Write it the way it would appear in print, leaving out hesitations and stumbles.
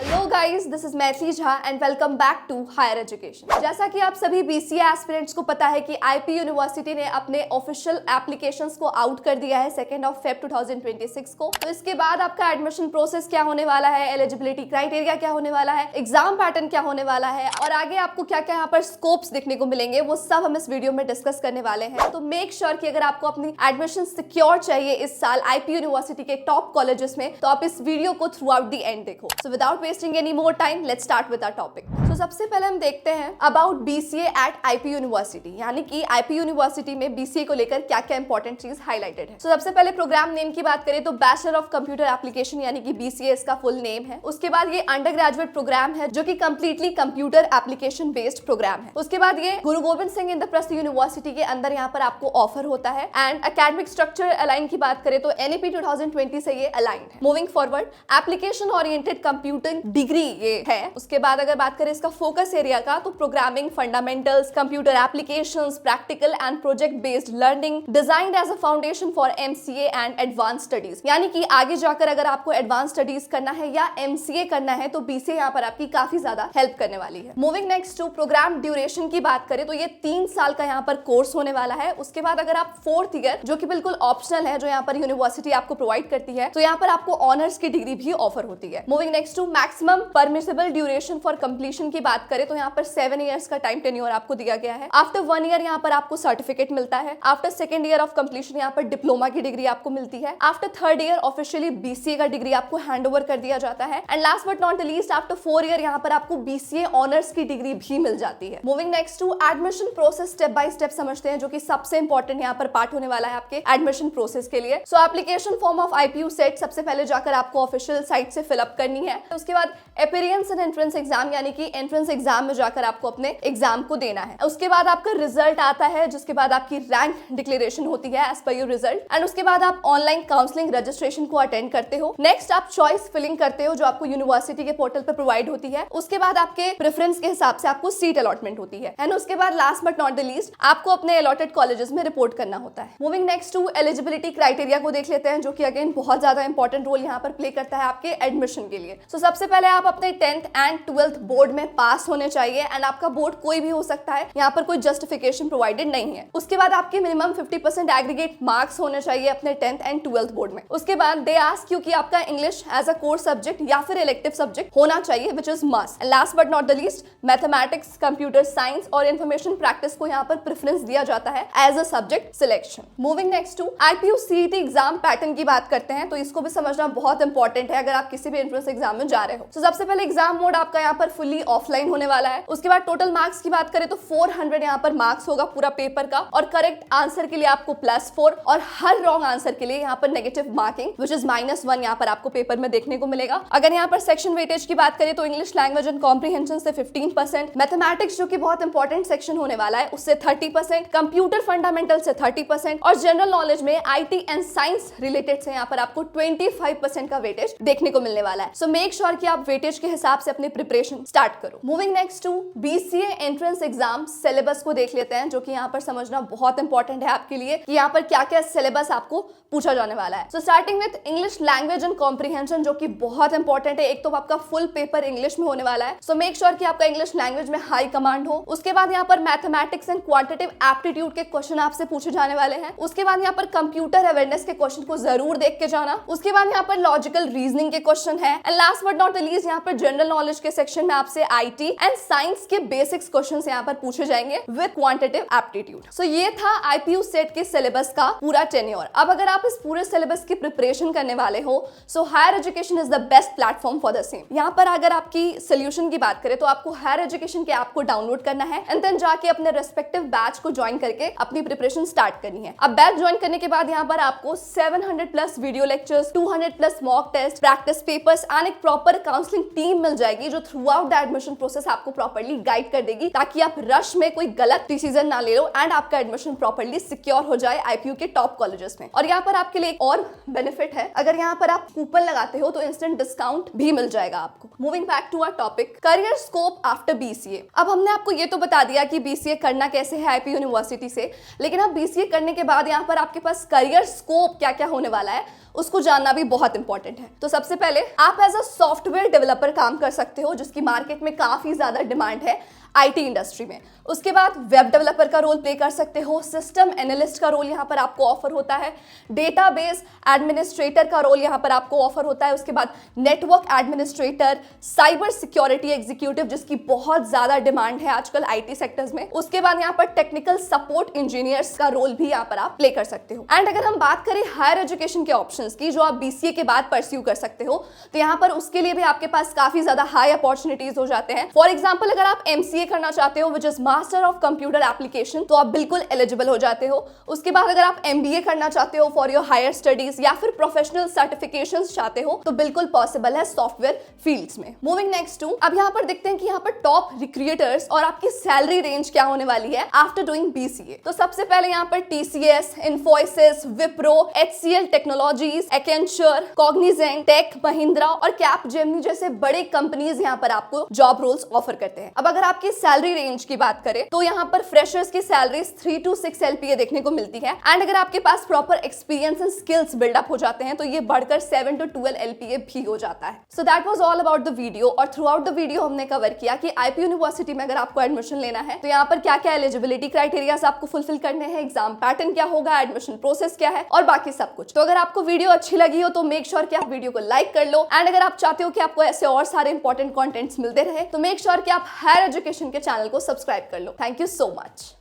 Hello guys, this is Maithili Jha and welcome back to higher education. जैसा कि आप सभी बीसीए एस्पिरेंट्स को पता है कि आईपी यूनिवर्सिटी ने अपने ऑफिशियल एप्लीकेशंस को आउट कर दिया है 2 फेब 2026 को। तो इसके बाद आपका एडमिशन प्रोसेस क्या होने वाला है, एलिजिबिलिटी क्राइटेरिया क्या होने वाला है, एग्जाम पैटर्न क्या होने वाला है और आगे आपको क्या क्या यहाँ पर स्कोप्स देखने को मिलेंगे, वो सब हम इस वीडियो में डिस्कस करने वाले हैं। तो मेक श्योर कि अगर आपको अपनी एडमिशन सिक्योर चाहिए इस साल आईपी यूनिवर्सिटी के टॉप कॉलेजेस में, तो आप इस वीडियो को थ्रू आउट द एंड देखो। So without wasting any more time, let's start with our topic. तो सबसे पहले हम देखते हैं about BCA at IP university, यानी कि आईपी यूनिवर्सिटी में बीसीए को लेकर क्या क्या इंपॉर्टेंट चीज हाईलाइटेड है। सबसे पहले प्रोग्राम नेम की बात करें तो बैचलर ऑफ कंप्यूटर एप्लीकेशन यानी कि बीसीए इसका फुल नेम है। उसके बाद ये अंडर ग्रेजुएट प्रोग्राम है जो कि completely computer application based program है। उसके बाद ये गुरु गोविंद सिंह इंद्रप्रस्थ यूनिवर्सिटी के अंदर यहाँ पर आपको ऑफर होता है। एंड एकेडमिक स्ट्रक्चर अलाइन की बात करें तो एनईपी 2020 से ये अलाइंड है। Moving forward, application oriented computing degree ये है। उसके बाद अगर बात करें इसका फोकस एरिया का, तो programming fundamentals, computer applications, practical and project based learning, designed as a foundation for MCA and advance studies. यानी कि आगे जाकर अगर आपको एडवांस स्टडीज करना है या एमसीए करना है तो बीसीए यहाँ पर आपकी काफी ज्यादा हेल्प करने वाली है। Moving next to program duration की बात करें तो ये 3 साल का यहाँ पर कोर्स होने वाला है। उसके बाद अगर आप 4th ईयर, जो कि बिल्कुल ऑप्शनल है, जो यहाँ पर यूनिवर्सिटी आपको प्रोवाइड करती है, तो यहाँ पर आपको ऑनर्स की डिग्री भी ऑफर होती है। Moving next to maximum permissible duration for completion की बात करें तो यहाँ पर 7 इयर्स का टाइम टेन्योर आपको दिया गया है। आफ्टर 1 ईयर यहाँ पर आपको सर्टिफिकेट मिलता है। After 2nd year of completion यहाँ पर डिप्लोमा की डिग्री आपको मिलती है। After 3rd year officially BCA का डिग्री आपको हैंड ओवर कर दिया जाता है। And last but not least, after 4 year यहाँ पर आपको बीसीए ऑनर्स की डिग्री भी मिल जाती है। Moving next to admission process step by step समझते हैं, जो कि सबसे इंपॉर्टेंट यहाँ पर पार्ट होने वाला है आपके एडमिशन प्रोसेस के लिए। सो application form of IPU set सबसे पहले जाकर आपको ऑफिशियल साइट से फिलअप करनी है। उसके बाद अपीयरेंस एंड एंट्रेंस एग्जाम, यानी कि एंट्रेंस एग्जाम में जाकर आपको अपने एग्जाम को देना है। उसके बाद आपका रिजल्ट आता है, जिसके बाद आपकी रैंक डिक्लेरेशन होती है as per your result. And उसके बाद आप ऑनलाइन काउंसलिंग रजिस्ट्रेशन को अटेंड करते हो। नेक्स्ट आप चॉइस फिलिंग करते हो, जो आपको यूनिवर्सिटी के पोर्टल पर प्रोवाइड होती है। उसके बाद आपके प्रेफरेंस के हिसाब से आपको सीट अलॉटमेंट होती है। एंड उसके बाद last but not the least, आपको अपने अलॉटेड कॉलेजेस में रिपोर्ट करना होता है। Moving next to eligibility criteria को देख लेते हैं, जो कि अगेन बहुत ज्यादा इंपॉर्टेंट रोल यहाँ पर प्ले करता है आपके एडमिशन के लिए। सो सबसे पहले आप अपने 10th एंड 12th बोर्ड में पास होने चाहिए। एंड आपका बोर्ड कोई भी हो सकता है, यहाँ पर कोई जस्टिफिकेशन प्रोवाइडेड नहीं है। उसके बाद आपके मिनिमम 50% एग्रीगेट मार्क्स होने चाहिए अपने 10th एंड 12th बोर्ड में। उसके बाद दे आस्क यू कि आपका English as a core subject या फिर इलेक्टिव सब्जेक्ट होना चाहिए, which is must. Last but not the least, mathematics, computer science और इन्फॉर्मेशन प्रैक्टिस को यहाँ पर प्रेफरेंस दिया जाता है as a subject selection. Moving next to IPU CET exam pattern की बात करते हैं, तो इसको भी समझना बहुत इंपॉर्टेंट है अगर आप किसी भी एंट्रेंस एग्जाम में जा रहे हो। तो सबसे पहले एग्जाम मोड आपका यहाँ पर फुली ऑफलाइन होने वाला है। उसके बाद टोटल मार्क्स की बात करें तो 400 यहाँ पर मार्क्स होगा पूरा पेपर का, और करेक्ट आंसर के लिए आपको +4 और हर रॉन्ग आंसर के लिए यहाँ पर नेगेटिव मार्किंग विच इज -1 यहाँ पर आपको पेपर में देखने को मिलेगा। अगर यहाँ पर सेक्शन वेटेज की बात करें तो इंग्लिश लैंग्वेज एंड कॉम्प्रिहेंशन से 15%, मैथमेटिक्स जो कि बहुत इंपॉर्टेंट सेक्शन होने वाला है उससे 30%, कंप्यूटर फंडामेंटल से 30% और जनरल नॉलेज में आईटी एंड साइंस रिलेटेड से यहाँ पर आपको 25% का वेटेज देखने को मिलने वाला है। सो मेक श्योर कि आप वेटेज के हिसाब से अपनी प्रिपरेशन स्टार्ट करो। Moving next to BCA entrance exam syllabus को देख लेते हैं, जो कि यहाँ पर समझना बहुत इंपॉर्टेंट है आपके लिए कि यहाँ पर क्या क्या सिलेबस आपको पूछा जाने वाला है। So starting with English language and comprehension, जो कि बहुत इंपॉर्टेंट है। एक तो आपका फुल पेपर इंग्लिश में होने वाला है, सो मेक श्योर कि आपका इंग्लिश लैंग्वेज में हाई कमांड हो। उसके बाद यहाँ पर मैथमेटिक्स एंड क्वांटिटेटिव एप्टीट्यूड के क्वेश्चन आपसे पूछे जाने वाले हैं। उसके बाद यहाँ पर कंप्यूटर अवेयरनेस के क्वेश्चन को जरूर देख के जाना। उसके बाद यहाँ पर लॉजिकल रीजनिंग के क्वेश्चन है। And last but not the least, यहाँ पर जनरल नॉलेज के सेक्शन में आपसे आईटी एंड साइंस के बेसिक्स क्वेश्चंस यहाँ पर पूछे जाएंगे विद क्वांटिटेटिव एप्टीट्यूड। सो ये था आईपीयू सेट के सिलेबस का पूरा टेन्योर। अब अगर आप इस पूरे सिलेबस की प्रिपरेशन करने वाले हो, so higher education is the best platform for the same. यहाँ पर अगर आपकी सोल्यूशन की बात करें तो आपको हायर एजुकेशन के ऐप को डाउनलोड करना है एंड देन जाके अपने रेस्पेक्टिव बैच को ज्वाइन करके अपनी प्रिपरेशन स्टार्ट करनी है। अब बैच ज्वाइन करने के बाद यहाँ पर आपको 700+ video lectures, 200+ mock test, practice papers and एक प्रॉपर काउंसलिंग टीम मिल जाएगी, जो throughout the admission process आपको प्रॉपर्ली गाइड कर देगी, ताकि आप रश में कोई गलत डिसीजन ना ले लो एंड आपका एडमिशन प्रॉपर्ली सिक्योर हो जाए आईपीयू के टॉप कॉलेजेस में। और यहाँ पर आपके लिए एक और बेनिफिट है, अगर यहाँ पर आप कूपन लगाते हो तो इंस्टेंट डिस्काउंट भी मिल जाएगा आपको। Moving back to our topic, career scope after BCA. अब हमने आपको ये तो बता दिया कि बीसीए करना कैसे है आईपी यूनिवर्सिटी से, लेकिन अब बीसीए करने के बाद यहाँ पर आपके पास करियर स्कोप क्या क्या होने वाला है उसको जानना भी बहुत इंपॉर्टेंट है। तो सबसे पहले आप एज अ सॉफ्टवेयर डेवलपर काम कर सकते हो, जिसकी मार्केट में काफी ज्यादा डिमांड है आईटी इंडस्ट्री में। उसके बाद वेब डेवलपर का रोल प्ले कर सकते हो, सिस्टम एनालिस्ट का रोल यहाँ पर आपको ऑफर होता है, डेटाबेस एडमिनिस्ट्रेटर का रोल यहाँ पर आपको ऑफर होता है, उसके बाद network administrator, cyber security executive जिसकी बहुत ज्यादा डिमांड है आजकल आईटी सेक्टर्स में, उसके बाद यहाँ पर टेक्निकल सपोर्ट इंजीनियर्स का रोल भी यहाँ पर आप प्ले कर सकते हो। एंड अगर हम बात करें हायर एजुकेशन के ऑप्शंस की जो आप बीसीए के बाद परस्यू कर सकते हो, तो यहाँ पर उसके लिए भी आपके पास काफी ज्यादा हाई अपॉर्चुनिटीज हो जाते हैं। फॉर एग्जाम्पल अगर आप एमसीए करना चाहते हो which is master of computer application, तो आप बिल्कुल एलिजिबल हो जाते हो। उसके बाद अगर आप एमबीए करना चाहते हो फॉर योर हायर स्टडीज या फिर प्रोफेशनल सर्टिफिकेशंस चाहते हो, तो बिल्कुल पॉसिबल है सॉफ्टवेयर फील्ड्स में। मूविंग नेक्स्ट टू, अब यहाँ पर देखते हैं कि यहाँ पर टॉप रिक्रूटर्स और आपकी सैलरी रेंज क्या होने वाली है आफ्टर डूइंग बीसीए। तो सबसे पहले यहाँ पर TCS, Infosys, Wipro, HCL Technologies, Accenture, Cognizant, Tech Mahindra और कैपजेमिनी जैसे बड़े कंपनीज यहाँ पर आपको जॉब रोल्स ऑफर करते हैं। अब अगर आपकी सैलरी रेंज की बात करें तो यहाँ पर फ्रेशर्स की सैलरी 3 to 6 LPA देखने को मिलती है। एंड अगर आपके पास proper experience and skills build up हो जाते हैं तो ये बढ़कर 7 to 12 LPA भी हो जाता है। So that was all about the video. और थ्रू आउट द वीडियो हमने कवर किया कि आईपी यूनिवर्सिटी में अगर आपको एडमिशन लेना है तो यहाँ पर क्या क्या एलिजिबिलिटी क्राइटेरियाज आपको फुलफिल करने हैं, एग्जाम पैटर्न क्या होगा, एडमिशन प्रोसेस क्या है और बाकी सब कुछ। तो अगर आपको वीडियो अच्छी लगी हो तो मेक श्योर कि आप वीडियो को लाइक कर लो। एंड अगर आप चाहते हो कि आपको ऐसे और सारे इंपॉर्टेंट कॉन्टेंट्स मिलते रहे तो मेक श्योर कि आप हायर एजुकेशन के चैनल को सब्सक्राइब कर लो। Thank you so much.